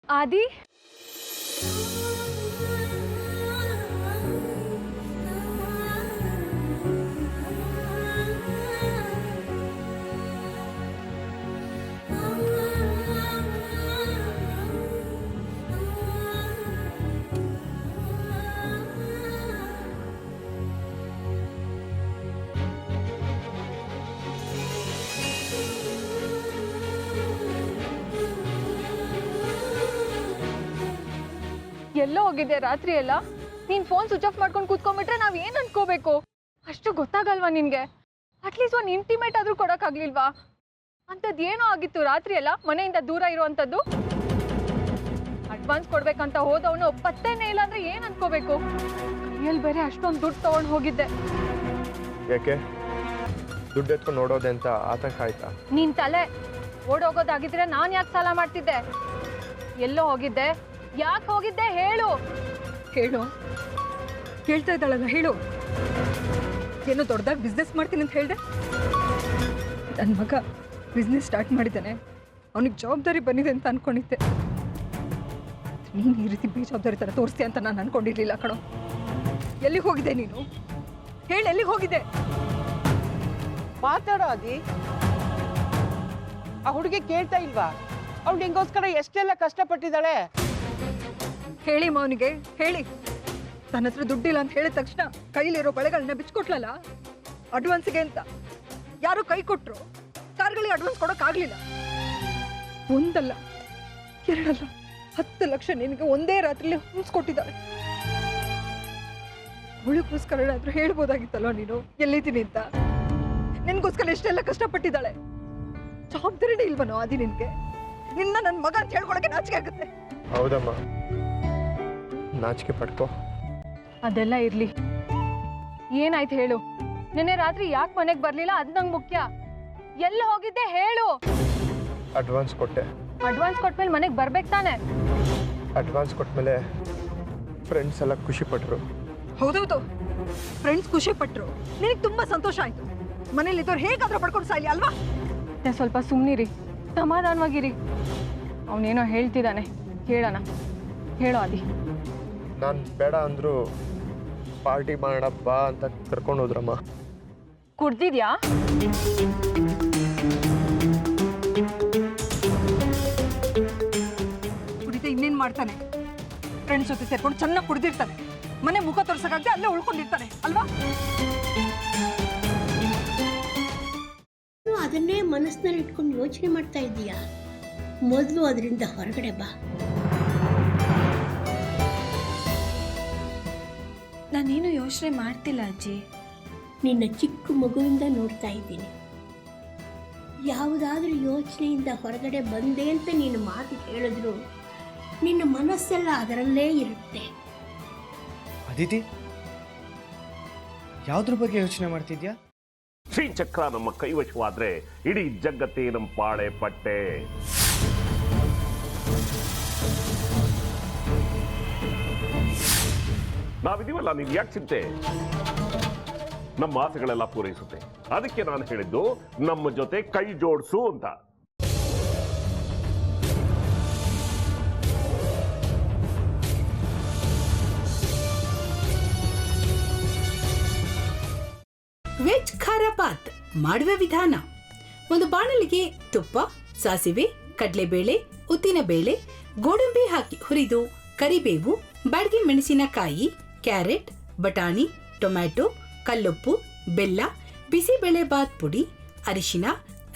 ಆದಿ ಎಲ್ಲೋ ಹೋಗಿದ್ದೆ ರಾತ್ರಿ ಎಲ್ಲ? ನೀನ್ ಫೋನ್ ಸ್ವಿಚ್ ಆಫ್ ಮಾಡ್ಕೊಂಡು ಕೂತ್ಕೊಂಡ್ಬಿಟ್ರೆ ನಾವ್ ಏನ್ ಅನ್ಕೋಬೇಕು? ಅಷ್ಟು ಗೊತ್ತಾಗಲ್ವಾ ನಿನ್ಗೆ? ಅಟ್ಲೀಸ್ಟ್ ಒಂದು ಇಂಟಿಮೇಟ್ ಆದ್ರೂ ಕೊಡಕ್ಕಾಗ್ಲಿಲ್ವಾ? ಅಂಥದ್ದು ಏನೋ ಆಗಿತ್ತು ರಾತ್ರಿ ಎಲ್ಲ ಮನೆಯಿಂದ ದೂರ ಇರುವಂಥದ್ದು. ಅಡ್ವಾನ್ಸ್ ಕೊಡ್ಬೇಕಂತ ಹೋದವನು ಪತ್ತೆನೇ ಇಲ್ಲ ಅಂದ್ರೆ ಏನ್ ಅನ್ಕೋಬೇಕು? ಕೈಯಲ್ಲಿ ಬೇರೆ ಅಷ್ಟೊಂದು ದುಡ್ಡು ತಗೊಂಡು ಹೋಗಿದ್ದೆ. ಯಾಕೆ ದುಡ್ಡು ಎತ್ಕೊಂಡು ನೋಡೋದೆ ಅಂತ ಆತಂಕ ಆಯ್ತಾ? ನೀನ್ ತಲೆ ಓಡೋಗೋದಾಗಿದ್ರೆ ನಾನು ಯಾಕೆ ಸಾಲ ಮಾಡ್ತಿದ್ದೆ? ಎಲ್ಲೋ ಹೋಗಿದ್ದೆ? ಯಾಕೆ ಹೋಗಿದ್ದೆ ಹೇಳು? ಹೇಳು, ಹೇಳ್ತಾ ಇದ್ದಾಳಲ್ಲ ಹೇಳು. ಏನೋ ದೊಡ್ಡದಾಗಿ ಬಿಸ್ನೆಸ್ ಮಾಡ್ತೀನಿ ಅಂತ ಹೇಳ್ದೆ. ನನ್ನ ಮಗ ಬಿಸ್ನೆಸ್ ಸ್ಟಾರ್ಟ್ ಮಾಡಿದ್ದಾನೆ, ಅವನಿಗೆ ಜವಾಬ್ದಾರಿ ಬಂದಿದೆ ಅಂತ ಅನ್ಕೊಂಡಿದ್ದೆ. ನೀನು ಈ ರೀತಿ ಬೇಜವಾಬ್ದಾರಿ ಥರ ತೋರಿಸ್ತೀಯ ಅಂತ ನಾನು ಅನ್ಕೊಂಡಿರ್ಲಿಲ್ಲ ಕಣೋ. ಎಲ್ಲಿಗೆ ಹೋಗಿದ್ದೆ ನೀನು? ಹೇಳು, ಎಲ್ಲಿಗೆ ಹೋಗಿದ್ದೆ? ಮಾತಾಡೋ ಅದಿ. ಆ ಹುಡುಗಿ ಕೇಳ್ತಾ ಇಲ್ವಾ? ಅವ್ಳು ನಿಂಗೋಸ್ಕರ ಎಷ್ಟೆಲ್ಲ ಕಷ್ಟಪಟ್ಟಿದ್ದಾಳೆ. ಹೇಳಿ ಮೌನಿಗೆ ಹೇಳಿ. ತನ್ನ ಹತ್ರ ದುಡ್ಡಿಲ್ಲ ಅಂತ ಹೇಳಿದ ತಕ್ಷಣ ಕೈಲಿರೋ ಬಳೆಗಳನ್ನ ಬಿಚ್ಕೊಟ್ಲಲ್ಲ ಅಡ್ವಾನ್ಸ್ಗೆ ಅಂತ. ಯಾರು ಕೈ ಕೊಟ್ರು, ಕಾರ್ಗಳಿಗೆ ಅಡ್ವಾನ್ಸ್ ಕೊಡೋಕ್ಕಾಗಲಿಲ್ಲ. ಒಂದಲ್ಲ ಎರಡಲ್ಲ 10 ಲಕ್ಷ ನಿನಗೆ ಒಂದೇ ರಾತ್ರಿಲಿ ಹೊಂದ್ಸ್ಕೊಟ್ಟಿದ್ದಾಳೆ. ಅವಳಿಗೋಸ್ಕರ ಏನಾದ್ರೂ ಹೇಳ್ಬೋದಾಗಿತ್ತಲ್ವ ನೀನು ಎಲ್ಲಿದ್ದೀನಿ ಅಂತ? ನಿನ್ಗೋಸ್ಕರ ಎಷ್ಟೆಲ್ಲ ಕಷ್ಟಪಟ್ಟಿದ್ದಾಳೆ. ಜವಾಬ್ದಾರಿನೇ ಇಲ್ವನೋ ಆದಿ ನಿನ್ಗೆ? ನಿನ್ನ ನನ್ನ ಮಗ ಅಂತ ಹೇಳ್ಕೊಳಕ್ಕೆ ನಾಚಿಕೆ ಆಗುತ್ತೆ. ಹೌದಮ್ಮ, ನಾಚಿಕೆ ಪಡ್ಕೋ. ಅದೆಲ್ಲ ಇರ್ಲಿ, ಏನಾಯ್ತು ಹೇಳು? ನಿನ್ನೆ ರಾತ್ರಿ ಯಾಕೆ ಮನೆಗೆ ಬರ್ಲಿಲ್ಲ? ಅದ್ ನಂಗೆ ಮುಖ್ಯ. ಎಲ್ಲ ಹೋಗಿದ್ದೆ ಹೇಳು. ಅಡ್ವಾನ್ಸ್ ಕೊಟ್ಟೆ. ಅಡ್ವಾನ್ಸ್ ಕೊಟ್ಮೇಲೆ ಮನೆಗೆ ಬರ್ಬೇಕು ತಾನೆ? ಅಡ್ವಾನ್ಸ್ ಕೊಟ್ಮೇಲೆ ಫ್ರೆಂಡ್ಸ್ ಎಲ್ಲ ಖುಷಿ ಪಟ್ರು. ಹೌದೌದು, ಫ್ರೆಂಡ್ಸ್ ಖುಷಿ ಪಟ್ರು, ನಿನಗೆ ತುಂಬಾ ಸಂತೋಷ ಆಯ್ತು. ಮನೇಲಿ ಇದ್ದವ್ರು ಹೇಗಾದ್ರೂ ಪಡ್ಕೊಂಡು ಸಾಯ್ಲಿ ಅಲ್ವಾ? ಸ್ವಲ್ಪ ಸುಮ್ಮನಿರಿ, ಸಮಾಧಾನವಾಗಿರಿ. ಅವನೇನೋ ಹೇಳ್ತಿದ್ದಾನೆ, ಕೇಳೋಣ. ಹೇಳೋ ಆದಿ. ನಾನು ಬೇಡ ಅಂದ್ರು ಪಾರ್ಟಿ ಮಾಡೋಣ ಬಾ ಅಂತ ಕರ್ಕೊಂಡು ಹೋದ್ರಮ್ಮ. ಕುಡ್ದಿದ್ಯಾ? ಕುಡಿತ ಇನ್ನೇನ್ ಮಾಡ್ತಾನೆ? ಫ್ರೆಂಡ್ಸ್ ಜೊತೆ ಸೇರ್ಕೊಂಡು ಚೆನ್ನಾಗಿ ಕುಡ್ದಿರ್ತಾನೆ. ಮನೆ ಮುಖ ತೋರ್ಸಕ್ಕಾಗದೆ ಅಲ್ಲೇ ಉಳ್ಕೊಂಡಿರ್ತಾನೆ ಅಲ್ವಾ? ಅದನ್ನೇ ಮನಸ್ಸಿನಲ್ಲಿ ಇಟ್ಕೊಂಡು ಯೋಚನೆ ಮಾಡ್ತಾ ಇದ್ದೀಯಾ? ಮೊದಲು ಅದರಿಂದ ಹೊರಗಡೆ ಬಾ. ನಾನೇನು ಯೋಚನೆ ಮಾಡ್ತಿಲ್ಲ ಅಜ್ಜಿ. ನಿನ್ನ ಚಿಕ್ಕ ಮಗುವಿಂದ ನೋಡ್ತಾ ಇದ್ದೀನಿ. ಯಾವುದಾದ್ರೂ ಯೋಚನೆಯಿಂದ ಹೊರಗಡೆ ಬಂದೆ ಅಂತ ನೀನು ಮಾತು ಹೇಳಿದ್ರು ನಿನ್ನ ಮನಸ್ಸೆಲ್ಲ ಅದರಲ್ಲೇ ಇರುತ್ತೆ. ಅದಿತಿ, ಯಾವುದ್ರ ಬಗ್ಗೆ ಯೋಚನೆ ಮಾಡ್ತಿದ್ಯಾ? ಶ್ರೀಚಕ್ರ ನಮ್ಮ ಕೈವಶವಾದ್ರೆ ಇಡೀ ಜಗತ್ತೇ ನಮ್ಮ ಪಾಳೆ ಪಟ್ಟೆ. ನಾವಿದೀವಲ್ಲ, ನೀನ್ ಯಾಕೆ ಚಿಂತೆ? ನಮ್ಮ ಆಸೆಗಳೆಲ್ಲ ಪೂರೈಸುತ್ತೆ. ಅದಕ್ಕೆ ನಾನು ಹೇಳಿದ್ದು ನಮ್ಮ ಜೊತೆ ಕೈ ಜೋಡಿಸು ಅಂತ. ವೆಜ್ ಖಾರ ಬಾತ್ ಮಾಡುವ ವಿಧಾನ: ಒಂದು ಬಾಣಲಿಗೆ ತುಪ್ಪ, ಸಾಸಿವೆ, ಕಡಲೆಬೇಳೆ, ಉದ್ದಿನಬೇಳೆ, ಗೋಡಂಬಿ ಹಾಕಿ ಹುರಿದು ಕರಿಬೇವು, ಬಾಡಿಗೆ ಮೆಣಸಿನಕಾಯಿ, ಕ್ಯಾರೆಟ್, ಬಟಾಣಿ, ಟೊಮ್ಯಾಟೊ, ಕಲ್ಲುಪ್ಪು, ಬೆಲ್ಲ, ಬಿಸಿಬೇಳೆ ಬಾತ್ ಪುಡಿ, ಅರಿಶಿನ,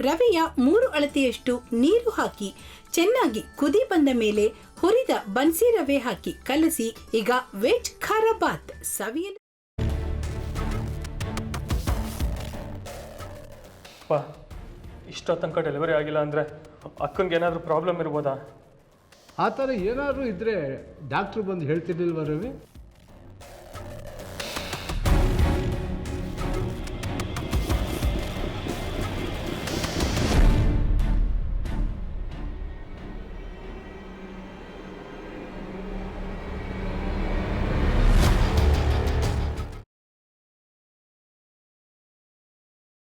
ರವೆಯ 3 ಅಳತೆಯಷ್ಟು ನೀರು ಹಾಕಿ ಚೆನ್ನಾಗಿ ಕುದಿ ಬಂದ ಮೇಲೆ ಹುರಿದ ಬನ್ಸಿ ರವೆ ಹಾಕಿ ಕಲಸಿ. ಈಗ ವೆಜ್ ಖಾರ ಬಾತ್ ಸವಿಯಲು. ಇಷ್ಟೋ ತನಕ ಡೆಲಿವರಿ ಆಗಿಲ್ಲ ಅಂದರೆ ಅಕ್ಕಂಗೆ ಏನಾದರೂ ಪ್ರಾಬ್ಲಮ್ ಇರ್ಬೋದಾ? ಆ ಥರ ಏನಾದರೂ ಇದ್ದರೆ ಡಾಕ್ಟ್ರು ಬಂದು ಹೇಳ್ತಿರ್ಲಿಲ್ವ ರವಿ?